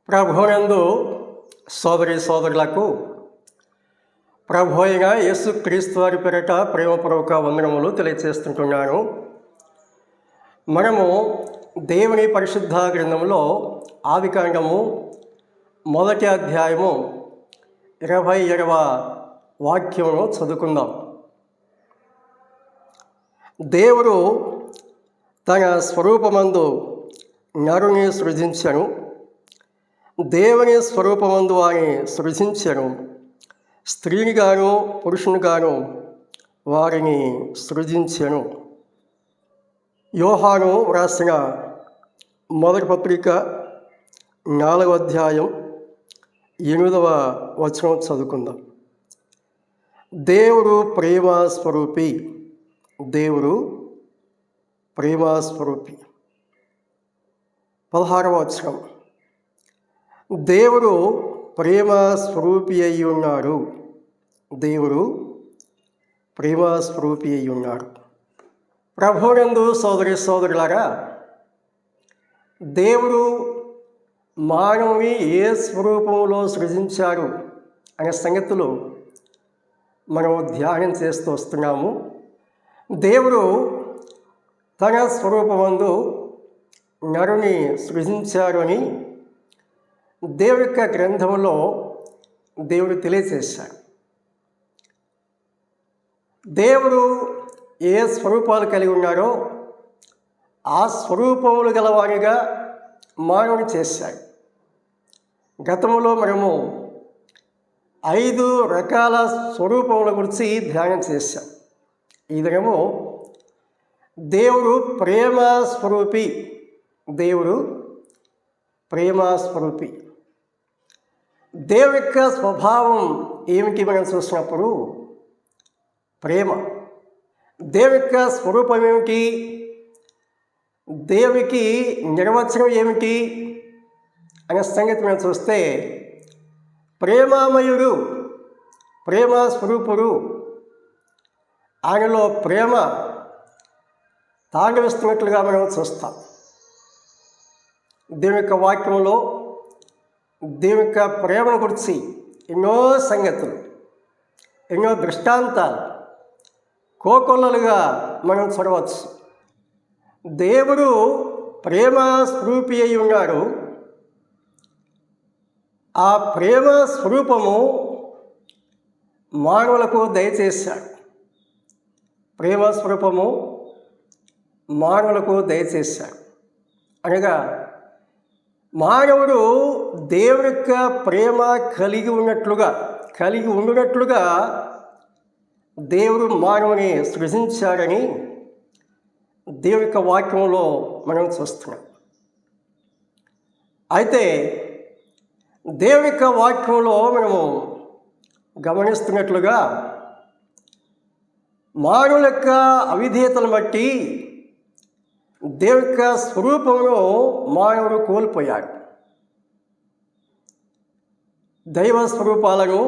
ప్రభువునందు సోదరి సోదరులకు ప్రభు అయిన యేసుక్రీస్తు వారి పేరిట ప్రేమపూర్వక వందనములు తెలియజేస్తుంటున్నాను. మనము దేవుని పరిశుద్ధ గ్రంథంలో ఆదికాండము 1వ అధ్యాయము 27వ వాక్యమును చదువుకుందాం. దేవుడు తన స్వరూపమందు నరుని సృజించెను, దేవుని స్వరూపమందు వారిని సృజించెను, స్త్రీనిగాను పురుషునిగాను వారిని సృజించెను. యోహాను వ్రాసిన మొదటి పత్రిక 4వ అధ్యాయం 8వ వచనం చదువుకుందాం. దేవుడు ప్రేమస్వరూపి, దేవుడు ప్రేమస్వరూపి. 16వ వచనం, దేవుడు ప్రేమస్వరూపి అయి ఉన్నాడు, దేవుడు ప్రేమస్వరూపి అయి ఉన్నాడు. ప్రభువునందు సోదరి సోదరులారా, దేవుడు మానవుని ఏ స్వరూపంలో సృజించాడు అనే సంగతులు మనం ధ్యానం చేస్తూ వస్తున్నాము. దేవుడు తన స్వరూపమందు నరుని సృజించాడు అని దేవుడి యొక్క గ్రంథంలో దేవుడు తెలియజేశాడు. దేవుడు ఏ స్వరూపాలు కలిగి ఉన్నాడో ఆ స్వరూపములు గలవానిగా మానవుని చేశాడు. గతంలో మనము 5 రకాల స్వరూపముల గురించి ధ్యానం చేశాం. ఈ దినము దేవుడు ప్రేమ స్వరూపి, దేవుడు ప్రేమస్వరూపి. దేవుని యొక్క స్వభావం ఏమిటి మనం చూసినప్పుడు ప్రేమ. దేవుని యొక్క స్వరూపం ఏమిటి, దేవునికి నిర్వచనం ఏమిటి అనే సంగతి మనం చూస్తే ప్రేమామయుడు, ప్రేమ స్వరూపుడు. ఆయనలో ప్రేమ తాండవిస్తున్నట్లుగా మనం చూస్తాం. దేవుని యొక్క వాక్యంలో దేవుని యొక్క ప్రేమను గురించి ఎన్నో సంగతులు, ఎన్నో దృష్టాంతాలు కోకొల్లలుగా మనం చూడవచ్చు. దేవుడు ప్రేమ స్వరూపి అయి ఉన్నాడు. ఆ ప్రేమ స్వరూపము మానవులకు దయచేశాడు. ప్రేమ స్వరూపము మానవులకు దయచేశాడు అనగా మానవుడు దేవుని యొక్క ప్రేమ కలిగి ఉండునట్లుగా దేవుడు మానవుని సృజించాడని దేవుని యొక్క వాక్యంలో మనం చూస్తున్నాం. అయితే దేవుని యొక్క వాక్యంలో మనము గమనిస్తున్నట్లుగా మానవుల యొక్క అవిధేయతను బట్టి దేవుని యొక్క స్వరూపమును మానవుడు కోల్పోయాడు. దైవ స్వరూపాలను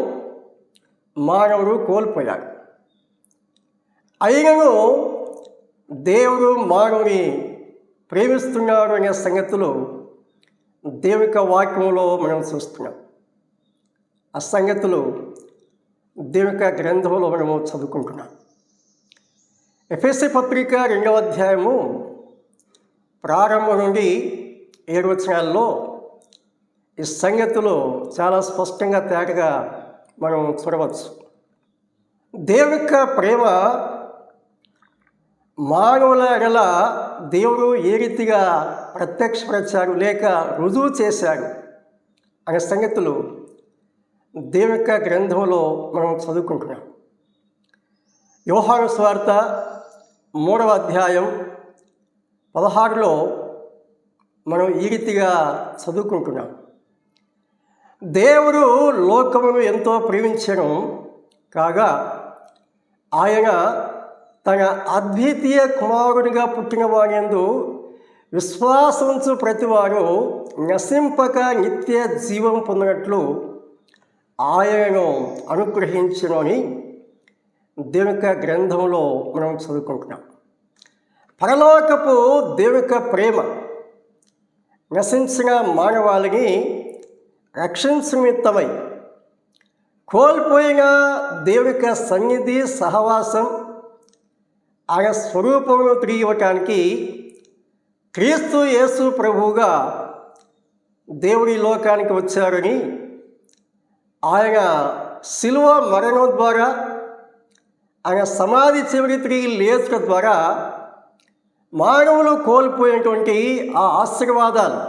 మానవుడు కోల్పోయాడు. అయినను దేవుడు మానవుని ప్రేమిస్తున్నాడు అనే సంగతులు దేవుని యొక్క వాక్యంలో మనం చూస్తున్నాం. ఆ సంగతులు దేవుని యొక్క గ్రంథంలో మనము చదువుకుంటున్నాం. ఎఫెసీ పత్రిక 2వ అధ్యాయము ప్రారంభం నుండి 7 వచనాల్లో ఈ సంగతులు చాలా స్పష్టంగా తేటగా మనం చూడవచ్చు. దేవుని యొక్క ప్రేమ మానవుల ఎడల దేవుడు ఏ రీతిగా ప్రత్యక్షపరిచాడు లేక రుజువు చేశాడు అనే సంగతులు దేవుని యొక్క గ్రంథంలో మనం చదువుకుంటున్నాం. యోహాను సువార్త 3వ అధ్యాయం 16లో మనం ఈ రీతిగా చదువుకుంటున్నాం. దేవుడు లోకమును ఎంతో ప్రేమించెను కాగా ఆయన తన అద్వితీయ కుమారుడిగా పుట్టిన వారియందు విశ్వాసంచు ప్రతివారు నశింపక నిత్య జీవం పొందినట్లు ఆయనను అనుగ్రహించును అని దేవుని యొక్క గ్రంథంలో మనం చదువుకుంటున్నాం. పరలోకపు దేవుని యొక్క ప్రేమ నశించిన మానవాళిని రక్షణ నిమిత్తమై కోల్పోయిన దేవుని యొక్క సన్నిధి సహవాసం ఆయన స్వరూపమును తిరిగి ఇవ్వటానికి క్రీస్తు యేసు ప్రభువుగా దేవుడి లోకానికి వచ్చారని, ఆయన శిలువ మరణం ద్వారా, ఆయన సమాధి చివరి తిరిగి లేచడం ద్వారా మానవులు కోల్పోయినటువంటి ఆ ఆశీర్వాదాలు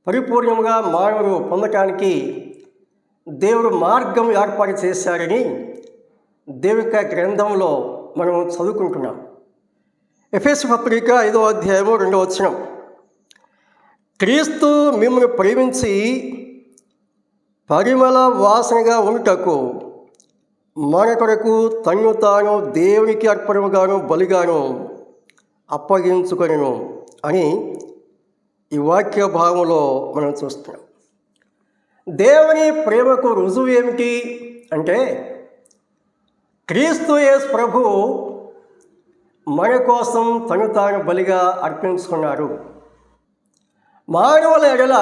పరిపూర్ణంగా మానవుడు పొందటానికి దేవుడు మార్గం ఏర్పాటు చేశారని దేవుని యొక్క గ్రంథంలో మనం చదువుకుంటున్నాం. ఎఫెసు పత్రిక 5వ అధ్యాయము 2వ వచనం, క్రీస్తు మిమ్మల్ని ప్రేమించి పరిమళ వాసనగా ఉండుటకు మన కొరకు తన్ను తాను దేవునికి అర్పణముగాను బలిగాను అప్పగించుకొనెను అని ఈ వాక్య భాగంలో మనం చూస్తున్నాం. దేవుని ప్రేమకు రుజువు ఏమిటి అంటే, క్రీస్తు యేసు ప్రభు మన కోసం తను తాను బలిగా అర్పించుకున్నారు. మానవుల ఎడల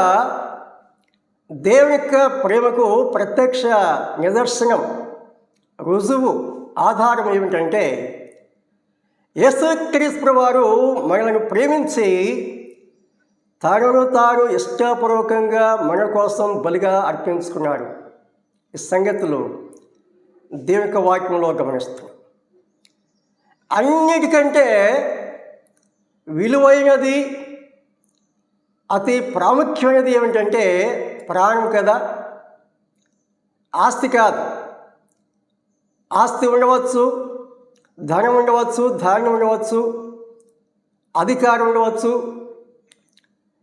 దేవుని యొక్క ప్రేమకు ప్రత్యక్ష నిదర్శనం, రుజువు, ఆధారం ఏమిటంటే, యేసుక్రీస్తు వారు మనల్ని ప్రేమించి తనను తాను ఇష్టపూర్వకంగా మన కోసం బలిగా అర్పించుకున్నాడు. ఈ సంగతులు దేవుని యొక్క వాక్యంలో గమనిస్తాం. అన్నిటికంటే విలువైనది, అతి ప్రాముఖ్యమైనది ఏమిటంటే ప్రాణం కదా, ఆస్తి కాదు. ఆస్తి ఉండవచ్చు, ధనం ఉండవచ్చు, ధాన్యం ఉండవచ్చు, అధికారం ఉండవచ్చు,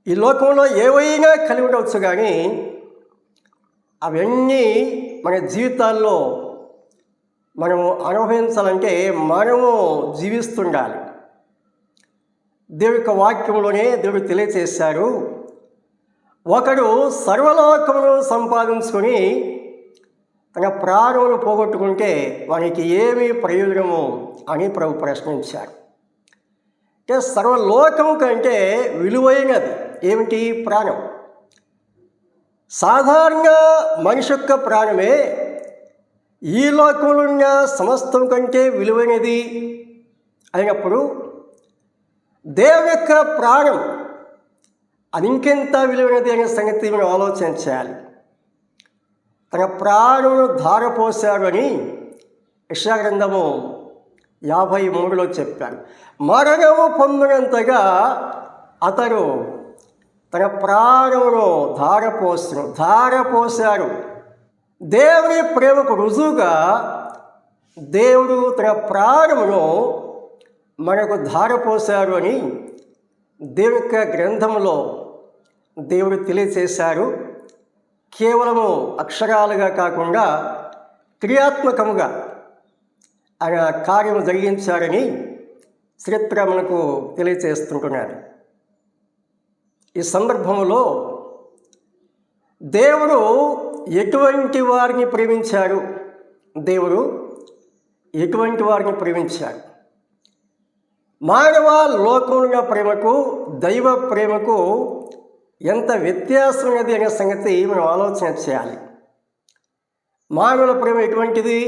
ఈ లోకంలో ఏవైనా కలిగి ఉండవచ్చు. కానీ అవన్నీ మన జీవితాల్లో మనము అనుభవించాలంటే మనము జీవిస్తుండాలి. దేవుని యొక్క వాక్యంలోనే దేవుడు తెలియచేశారు, ఒకడు సర్వలోకమును సంపాదించుకొని తన ప్రాణమును పోగొట్టుకుంటే వానికి ఏమి ప్రయోజనము అని ప్రభు ప్రశ్నించారు. అంటే సర్వలోకము కంటే విలువైనది ఏమిటి? ప్రాణం. సాధారణ మనిషి యొక్క ప్రాణమే ఈ లోకంలో ఉన్న సమస్తం కంటే విలువైనది అయినప్పుడు దేవుని యొక్క ప్రాణం అది ఇంకెంత విలువైనది అనే సంగతి మనం ఆలోచన చేయాలి. తన ప్రాణమును ధారపోశాడు అని యెషయా గ్రంథము 53లో చెప్పాడు. మరణము పొందినంతగా అతడు తన ప్రాణమును ధారపోశాడు. దేవుని ప్రేమకు రుజువుగా దేవుడు తన ప్రాణమును మనకు ధారపోశాడు అని దేవుని యొక్క గ్రంథంలో దేవుడు తెలియచేశారు. కేవలము అక్షరాలుగా కాకుండా క్రియాత్మకముగా ఆయన కార్యము జరిగించారని చరిత్ర మనకు తెలియచేస్తుంటున్నారు. ఈ సందర్భంలో దేవుడు ఎటువంటి వారిని ప్రేమించారు? దేవుడు ఎటువంటి వారిని ప్రేమించారు? మానవ లోకంలో ప్రేమకు దైవ ప్రేమకు ఎంత వ్యత్యాసం ఉన్నది అనే సంగతి మనం ఆలోచన చేయాలి. మానవుల ప్రేమ ఎటువంటిది?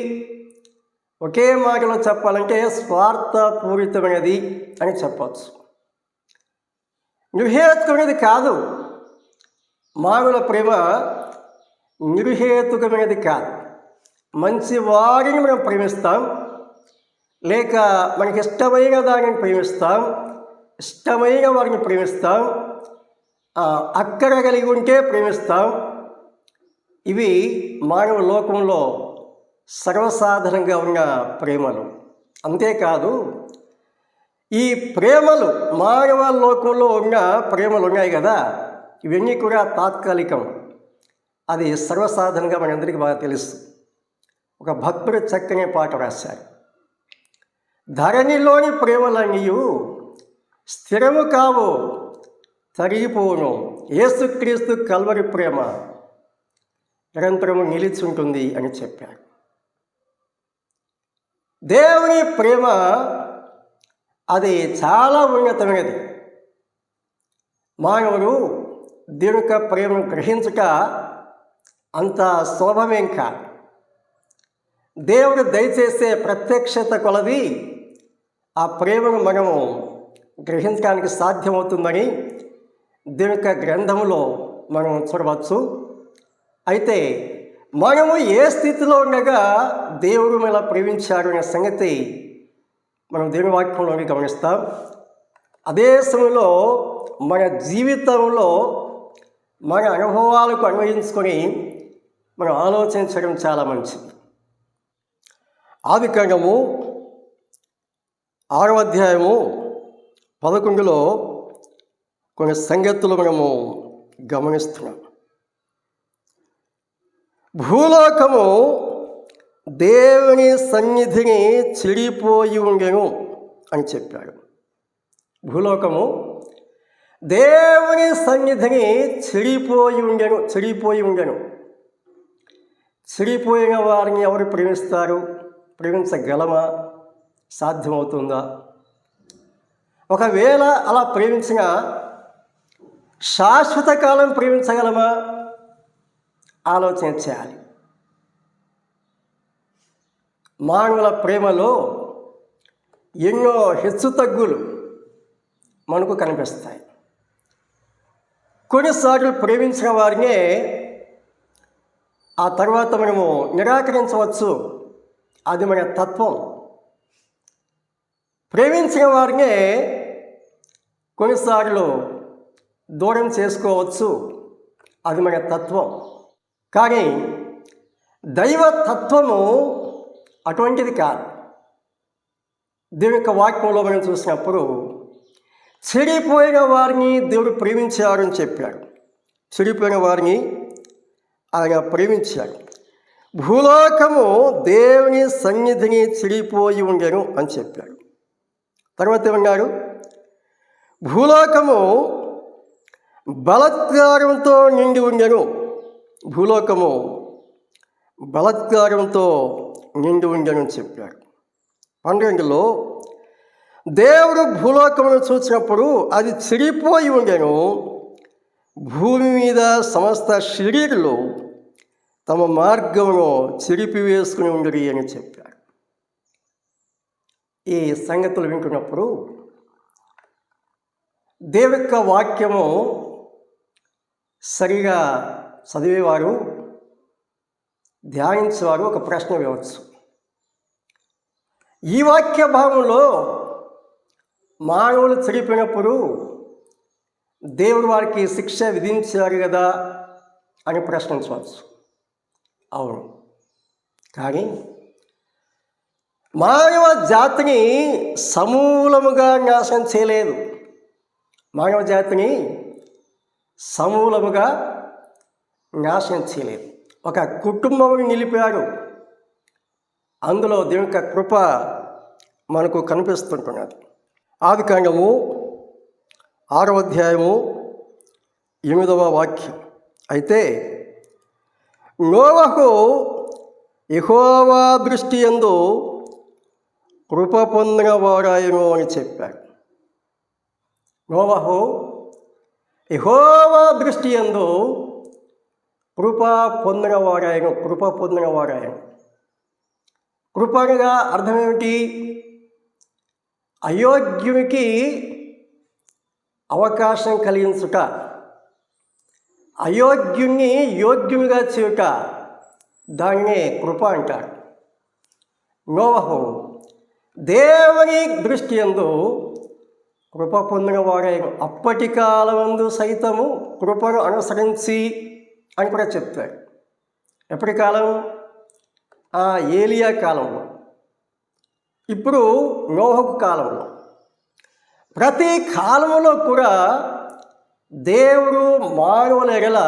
ఒకే మాటలో చెప్పాలంటే స్వార్థపూరితమైనది అని చెప్పవచ్చు. నిర్హేతుకమైనది కాదు. మానవుల ప్రేమ నిర్హేతుకమైనది కాదు. మంచి వారిని మనం ప్రేమిస్తాం, లేక మనకి ఇష్టమైన దానిని ప్రేమిస్తాం, ఇష్టమైన వారిని ప్రేమిస్తాం, అక్కర కలిగి ఉంటే ప్రేమిస్తాం. ఇవి మానవ లోకంలో సర్వసాధారణంగా ఉన్న ప్రేమలు. అంతేకాదు, ఈ ప్రేమలు మానవ లోకంలో ఉన్న ప్రేమలు ఉన్నాయి కదా, ఇవన్నీ కూడా తాత్కాలికం. అది సర్వసాధారణంగా మనందరికీ బాగా తెలుసు. ఒక భక్తుడు చక్కని పాట రాశారు, ధరణిలోని ప్రేమలన్నీ స్థిరము కావు, తరిగిపోవును, యేసుక్రీస్తు కల్వరి ప్రేమ నిరంతరము నిలిచి ఉంటుంది అని చెప్పారు. దేవుని ప్రేమ అది చాలా ఉన్నతమైనది. మానవుడు దేవుని యొక్క ప్రేమను గ్రహించక అంత సులభమేం కాదు. దేవుడు దయచేసే ప్రత్యక్షత కొలది ఆ ప్రేమను మనము గ్రహించడానికి సాధ్యమవుతుందని దేవుని యొక్క గ్రంథంలో మనం చూడవచ్చు. అయితే మనము ఏ స్థితిలో ఉండగా దేవుడు ఇలా ప్రేమించాడు అనే సంగతి మనం దేవుని వాక్యంలోని గమనిస్తాం. అదే సమయంలో మన జీవితంలో మన అనుభవాలకు అన్వయించుకొని మనం ఆలోచించడం చాలా మంచిది. ఆదికాండము 6వ అధ్యాయము 11లో కొన్ని సంగతులు మనము గమనిస్తున్నాం. భూలోకము దేవుని సన్నిధిని చెడిపోయి ఉండెను అని చెప్పాడు. భూలోకము దేవుని సన్నిధిని చెడిపోయి ఉండెను. చెడిపోయిన వారిని ఎవరు ప్రేమిస్తారు? ప్రేమించగలమా? సాధ్యమవుతుందా? ఒకవేళ అలా ప్రేమించిన శాశ్వత కాలం ప్రేమించగలమా? ఆలోచన చేయాలి. మానవుల ప్రేమలో ఎన్నో హెచ్చుతగ్గులు మనకు కనిపిస్తాయి. కొన్నిసార్లు ప్రేమించిన వారినే ఆ తర్వాత మనము నిరాకరించవచ్చు. అది మన తత్వం. ప్రేమించిన వారినే కొన్నిసార్లు దూరం చేసుకోవచ్చు. అది మన తత్వం. కానీ దైవ తత్వము అటువంటిది కాదు. దేవుని యొక్క వాక్యంలో మనం చూసినప్పుడు చెడిపోయిన వారిని దేవుడు ప్రేమించాడు అని చెప్పాడు. చెడిపోయిన వారిని ఆయన ప్రేమించాడు. భూలోకము దేవుని సన్నిధిని చెడిపోయి ఉండెను అని చెప్పాడు. తర్వాత ఏమన్నాడు? భూలోకము బలాత్కారంతో నిండి ఉండెను. భూలోకము బలాత్కారంతో నిండి ఉండెను అని చెప్పాడు. 12లో దేవుడు భూలోకమును చూసినప్పుడు అది చెడిపోయి ఉండెను. భూమి మీద సమస్త శరీరులు తమ మార్గమును చెరిపివేసుకుని ఉండరు అని చెప్పాడు. ఈ సంగతులు వింటున్నప్పుడు దేవుని యొక్క వాక్యము సరిగా చదివేవారు, ధ్యానించేవారు ఒక ప్రశ్న వేయవచ్చు. ఈ వాక్య భాగంలో మానవులు చెడిపోయినప్పుడు దేవుడు వారికి శిక్ష విధించారు కదా అని ప్రశ్నించవచ్చు. అవును. కానీ మానవ జాతిని సమూలముగా నాశనం చేయలేదు. మానవ జాతిని సమూలముగా నాశనం చేయలేదు. ఒక కుటుంబం నిలిపాడు. అందులో దేవుని యొక్క కృప మనకు కనిపిస్తుంటున్నది. ఆదికాండము 6వ అధ్యాయము 8వ వాక్యం. అయితే నోవహు యెహోవా దృష్టి యందు కృప పొందిన వాడాయను అని చెప్పాడు. నోవహు యెహోవా దృష్టి యందు కృప పొందినవాడాయను. కృప అనగా అర్థం ఏమిటి? అయోగ్యునికి అవకాశం కలిగించుట, అయోగ్యుని యోగ్యునిగా చేయుట, దాన్నే కృప అంటారు. నోవహు దేవుని దృష్టి యందు కృప పొందినవాడాయను. అప్పటి కాలమందు సైతము కృపను అనుసరించి అని కూడా చెప్తాడు. ఎప్పటి కాలం? ఏలియా కాలంలో. ఇప్పుడు నోహకు కాలంలో. ప్రతి కాలంలో కూడా దేవుడు మానవుల ఎడల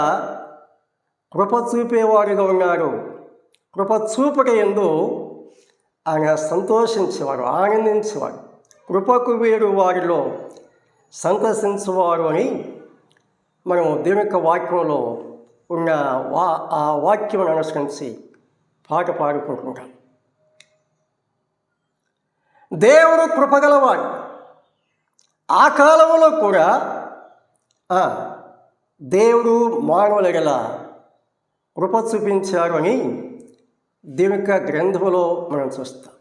కృప చూపేవాడుగా ఉన్నాడు. కృప చూపట యందు ఆయన సంతోషించేవాడు, ఆనందించేవాడు. కృపకు వేరు వారిలో సంతోషించేవాడు అని మనం దేవుని యొక్క వాక్యంలో ఉన్న ఆ వాక్యం అనుసరించి పాట పాడుకుంటుంటాం. దేవుడు కృపగలవాడు. ఆ కాలంలో కూడా దేవుడు మానవుల ఎడల కృప చూపించారు అని దేవుని యొక్క గ్రంథంలో మనం చూస్తాం.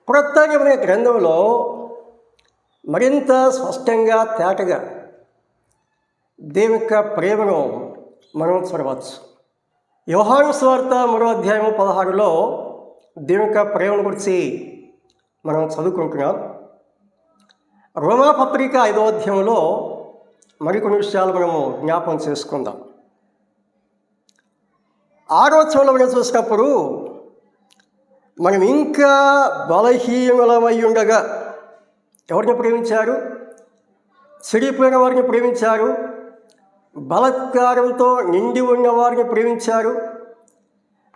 క్రొత్త నిబంధన గ్రంథంలో మరింత స్పష్టంగా తేటగా దేవుని యొక్క ప్రేమను మనం చూడవచ్చు. యోహాను సువార్త 3వ అధ్యాయం 16లో దేవుని యొక్క ప్రేమను గురించి మనం చదువుకుంటున్నాం. రోమాపత్రిక 5వ అధ్యాయంలో మరికొన్ని విషయాలు మనము జ్ఞాపకం చేసుకుందాం. 6వ వచనంలో మనం చూసినప్పుడు మనం ఇంకా బలహీనమై ఉండగా ఎవరిని ప్రేమించారు? చెడిపోయిన వారిని ప్రేమించారు. బలాత్కారంతో నిండి ఉన్న వారిని ప్రేమించారు.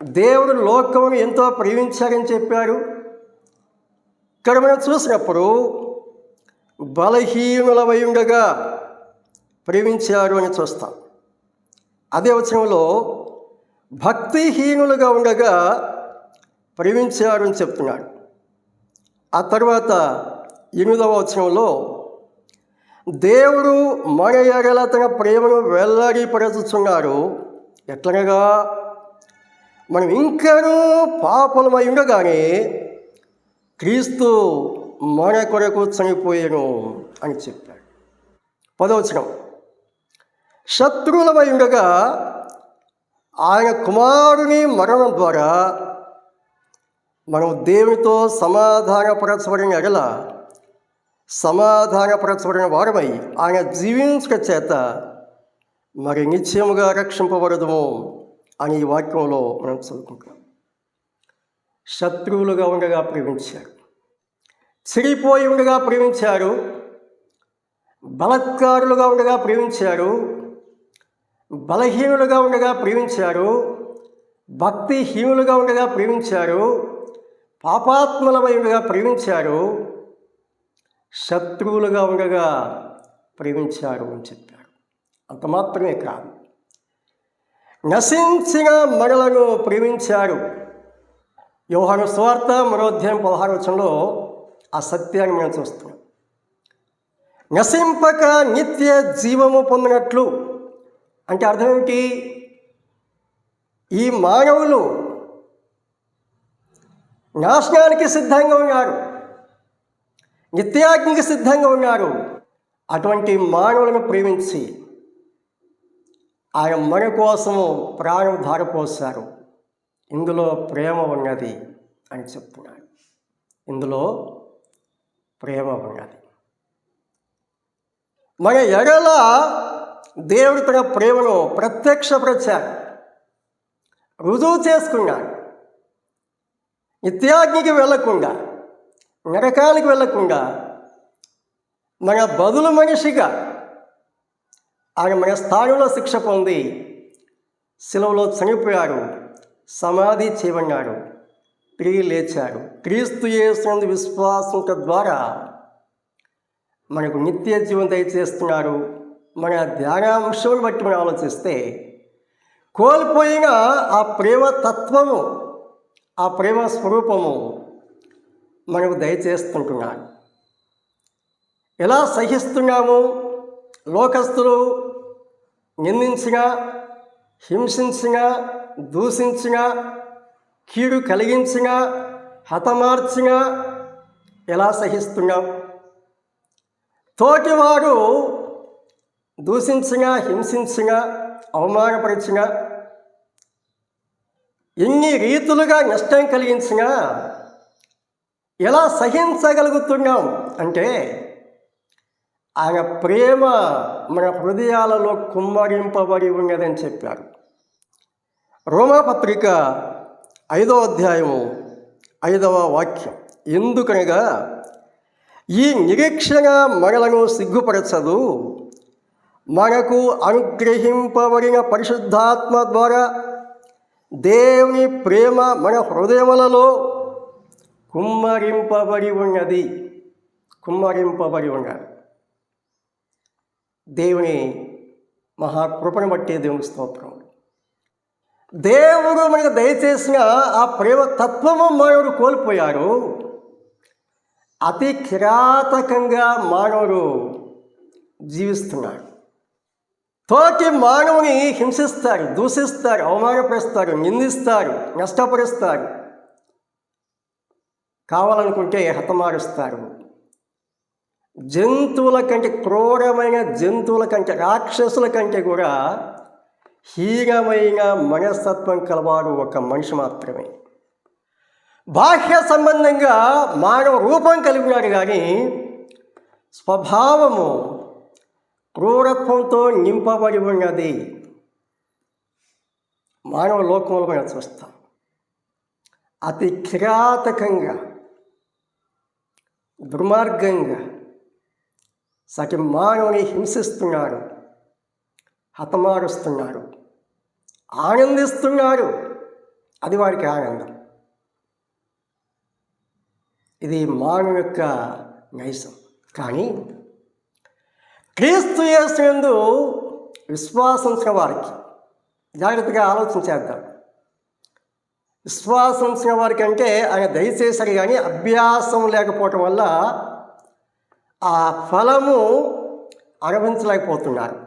దేవుడు లోకమును ఎంతో ప్రేమించారని చెప్పారు. ఇక్కడ మనం చూసినప్పుడు బలహీనులమై ఉండగా ప్రేమించారు అని చూస్తాం. అదే వచనంలో భక్తిహీనులుగా ఉండగా ప్రేమించారు అని చెప్తున్నాడు. ఆ తర్వాత 8వ వచనంలో దేవుడు మన ఎడల తన ప్రేమను వెల్లడిపరచుచున్నారు. ఎట్లనగా మనం ఇంకనూ పాపలమై ఉండగానే క్రీస్తు మన కొరకు చనిపోయాను అని చెప్పాడు. 10వ వచనం శత్రువులమై ఉండగా ఆయన కుమారుని మరణం ద్వారా మనం దేవునితో సమాధానపరచబడిన ఎడల సమాధానపరచబడిన వారమై ఆయన జీవించుట చేత మరి నిశ్చయముగా రక్షింపబడదుము అని ఈ వాక్యంలో మనం చదువుకుంటాం. శత్రువులుగా ఉండగా ప్రేమించారు, చెడిపోయి ఉండగా ప్రేమించారు, బలాత్కారులుగా ఉండగా ప్రేమించారు, బలహీనులుగా ఉండగా ప్రేమించారు, భక్తిహీనులుగా ఉండగా ప్రేమించారు, పాపాత్మలమై ఉండగా ప్రేమించారు, శత్రువులుగా ఉండగా ప్రేమించారు అని చెప్పారు. అంత మాత్రమే కాదు, నశించిన మనలను ప్రేమించారు. యోహాను సువార్త 3వ అధ్యాయం 16వ వచనంలో ఆ సత్యాన్ని మనం చూస్తున్నాం. నశింపక నిత్య జీవము పొందినట్లు అంటే అర్థం ఏమిటి? ఈ మానవులు నాశనానికి సిద్ధంగా ఉన్నారు, నిత్యాగ్నికి సిద్ధంగా ఉన్నారు. అటువంటి మానవులను ప్రేమించి ఆయన మన కోసము ప్రాణం ధారపోశారు. ఇందులో ప్రేమ ఉన్నది అని చెప్తున్నాడు. ఇందులో ప్రేమ ఉన్నది. మన ఎడల దేవుడు తన ప్రేమను ప్రత్యక్షపరిచాడు, రుజువు చేసుకున్నాడు. నిత్యాగ్నికి వెళ్ళకుండా, నరకానికి వెళ్ళకుండా మన బదులు మనిషిగా ఆయన మన స్థానంలో శిక్ష పొంది శిలువలో చనిపోయాడు, సమాధి చేయబడినాడు, తిరిగి లేచాడు. క్రీస్తు యేసునందు విశ్వాసం ద్వారా మనకు నిత్య జీవం దయచేస్తున్నాడు. మన ధ్యానాంశం బట్టి మనం ఆలోచిస్తే కోల్పోయిన ఆ ప్రేమ తత్వము, ఆ ప్రేమ స్వరూపము మనకు దయచేస్తుంటున్నాడు. ఎలా సహిస్తున్నాము? లోకస్తులు నిందించినా, హింసించినా, దూషించినా, కీడు కలిగించినా, హతమార్చినా ఎలా సహిస్తున్నాం? తోటివారు దూషించినా, హింసించినా, అవమానపరిచినా, ఎన్ని రీతులుగా నష్టం కలిగించినా ఎలా సహించగలుగుతున్నాం అంటే ఆయన ప్రేమ మన హృదయాలలో కుమ్మరింపబడి ఉన్నదని చెప్పారు. రోమాపత్రిక 5వ అధ్యాయము 5వ వాక్యం, ఎందుకనగా ఈ నిరీక్షణ మనలను సిగ్గుపరచదు, మనకు అనుగ్రహింపబడిన పరిశుద్ధాత్మ ద్వారా దేవుని ప్రేమ మన హృదయములలో కుమ్మరింపబడి ఉన్నది. కుమ్మరింపబడి ఉన్నది. దేవుని మహాకృపను బట్టి దేవుని స్తోత్రం. దేవుడు మనకు దయచేసిన ఆ ప్రేమ తత్వము మానవుడు కోల్పోయారు. అతి కిరాతకంగా మానవుడు జీవిస్తున్నాడు. తోటి మానవుని హింసిస్తారు, దూషిస్తారు, అవమానపరుస్తారు, నిందిస్తారు, నష్టపరుస్తారు, కావాలనుకుంటే హతమారుస్తారు. జంతువుల కంటే, క్రూరమైన జంతువుల కంటే, రాక్షసుల కంటే కూడా హీనమైన మనస్తత్వం కలవాడు ఒక మనిషి మాత్రమే. బాహ్య సంబంధంగా మానవ రూపం కలిగినాడు, కానీ స్వభావము క్రూరత్వంతో నింపబడి ఉన్నది. మానవ లోకంలో మనం చూస్తాం, అతి కిరాతకంగా, దుర్మార్గంగా సటి మానవుని హింసిస్తున్నారు, హతమారుస్తున్నారు, ఆనందిస్తున్నారు. అది వారికి ఆనందం. ఇది మానవ యొక్క నైజం. కానీ క్రీస్తు యేసునందు విశ్వాసించిన వారికి, జాగ్రత్తగా ఆలోచించేద్దాం, విశ్వాసించిన వారికి అంటే ఆయన దయచేశారు, కానీ అభ్యాసం లేకపోవటం వల్ల ఆ ఫలము అనుభవించలేకపోతున్నారు.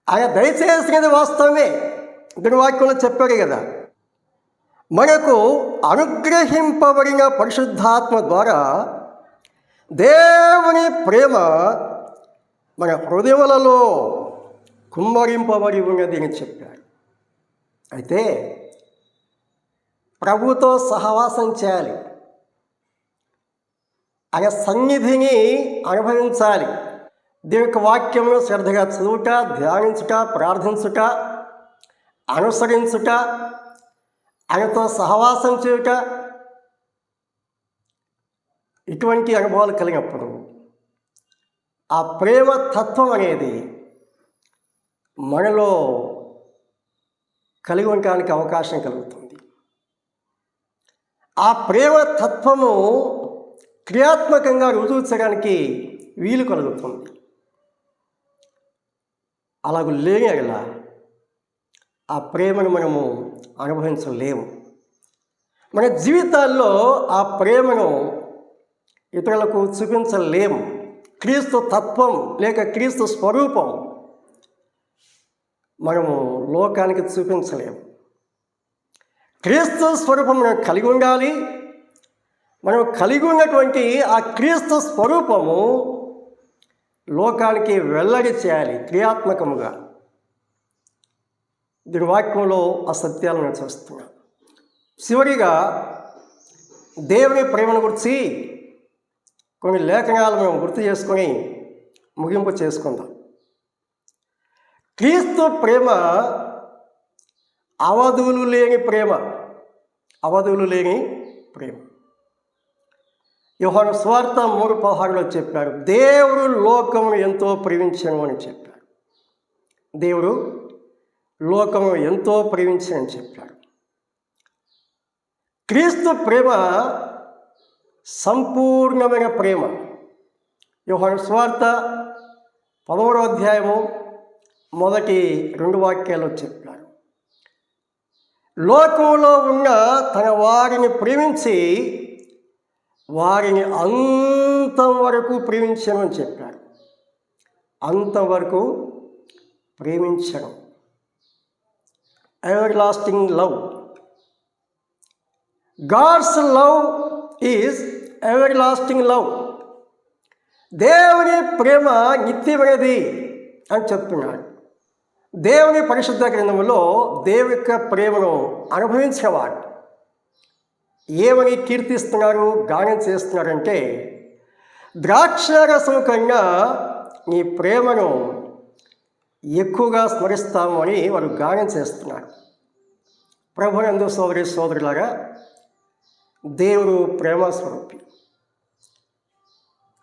ఆయన దయచేసినది వాస్తవమే, వాక్యంలో చెప్పారు కదా. మనకు అనుగ్రహింపబడిన పరిశుద్ధాత్మ ద్వారా దేవుని ప్రేమ మన హృదయములలో కుమ్మరింపబడి ఉన్నది అని చెప్పారు. అయితే ప్రభుతో సహవాసం చేయాలి, ఆయన సన్నిధిని అనుభవించాలి. దేవుని యొక్క వాక్యమును శ్రద్ధగా చదువుట, ధ్యానించుట, ప్రార్థించుట, అనుసరించుట, ఆయనతో సహవాసం చేయుట, ఇటువంటి అనుభవాలు కలిగినప్పుడు ఆ ప్రేమ తత్వం అనేది మనలో కలిగి ఉండడానికి అవకాశం కలుగుతుంది. ఆ ప్రేమ తత్వము క్రియాత్మకంగా రుజువు చేయడానికి వీలు కలుగుతుంది. అలాగూ లేని అలా ఆ ప్రేమను మనము అనుభవించలేము. మన జీవితాల్లో ఆ ప్రేమను ఇతరులకు చూపించలేము. క్రీస్తు తత్వం లేక క్రీస్తు స్వరూపం మనము లోకానికి చూపించలేము. క్రీస్తు స్వరూపం మనం కలిగి ఉండాలి. మనం కలిగి ఉన్నటువంటి ఆ క్రీస్తు స్వరూపము లోకానికి వెల్లడి చేయాలి క్రియాత్మకముగా. దీని వాక్యంలో ఆ సత్యాలను చూస్తున్నాం. చివరిగా దేవుని ప్రేమను గురించి కొన్ని లేఖనాలు మనం గుర్తు చేసుకొని ముగింపు చేసుకుందాం. క్రీస్తు ప్రేమ అవధులు లేని ప్రేమ, అవధులు లేని ప్రేమ. యోహాను సువార్త 3:16 చెప్పాడు, దేవుడు లోకమును ఎంతో ప్రేమించను అని చెప్పాడు. దేవుడు లోకమును ఎంతో ప్రేమించని చెప్పాడు. క్రీస్తు ప్రేమ సంపూర్ణమైన ప్రేమ. యోహాను సువార్త 11వ అధ్యాయము మొదటి 2 వాక్యాలు చెప్పాడు, లోకంలో ఉన్న తన వారిని ప్రేమించి వారిని అంతం వరకు ప్రేమించను అని చెప్పాడు. అంతవరకు ప్రేమించడం, everlasting love. God's love is everlasting love. దేవుని ప్రేమ నిత్యమైనది అని చెప్తున్నాడు. దేవుని పరిశుద్ధ గ్రంథంలో దేవుని యొక్క ప్రేమను అనుభవించేవాడు ఏమని కీర్తిస్తున్నారు, గానం చేస్తున్నారంటే, ద్రాక్షరసం కన్నా నీ ప్రేమను ఎక్కువగా స్మరిస్తాము అని వారు గానం చేస్తున్నారు. ప్రభునందు సోదరి సోదరులారా, దేవుడు ప్రేమ స్వరూపి.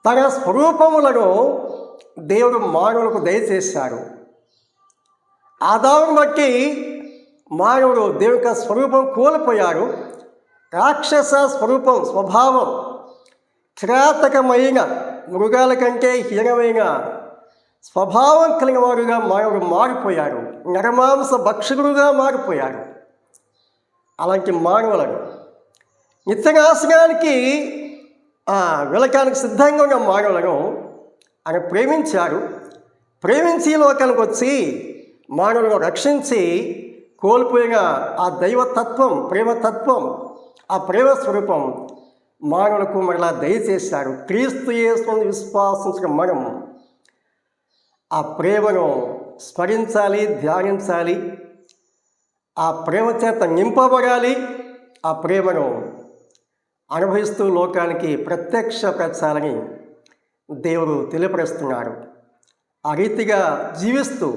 తన స్వరూపములను దేవుడు మానవులకు దయచేశాడు. ఆదామును బట్టి మానవుడు దేవుని యొక్క స్వరూపం కోల్పోయాడు. రాక్షస స్వరూపం, స్వభావం, కిరాతకమైన మృగాల కంటే హీనమైన స్వభావం కలిగిన వాడుగా మానవుడు మారిపోయాడు. నరమాంస భక్షకుడుగా మారిపోయాడు. అలాంటి మానవులను నిత్యనాశనానికి వెళ్ళటానికి సిద్ధంగా ఉన్న మానవులను ఆయన ప్రేమించాడు. ప్రేమించి లోకానికి వచ్చి మానవులను రక్షించి కోల్పోయిన ఆ దైవతత్వం, ప్రేమతత్వం, ఆ ప్రేమ స్వరూపం మానవులకు మరలా దయచేశారు. క్రీస్తు యేసుని విశ్వాసించిన మనం ఆ ప్రేమను స్మరించాలి, ధ్యానించాలి, ఆ ప్రేమ చేత నింపబడాలి, ఆ ప్రేమను అనుభవిస్తూ లోకానికి ప్రత్యక్షపరచాలని దేవుడు తెలియపరుస్తున్నారు. ఆ రీతిగా జీవిస్తూ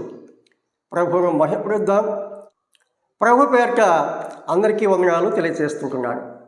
ప్రభువును మహిమపరుద్దాం. ప్రభు పేరిట అందరికీ వందనాలు తెలియజేస్తుంటున్నాను.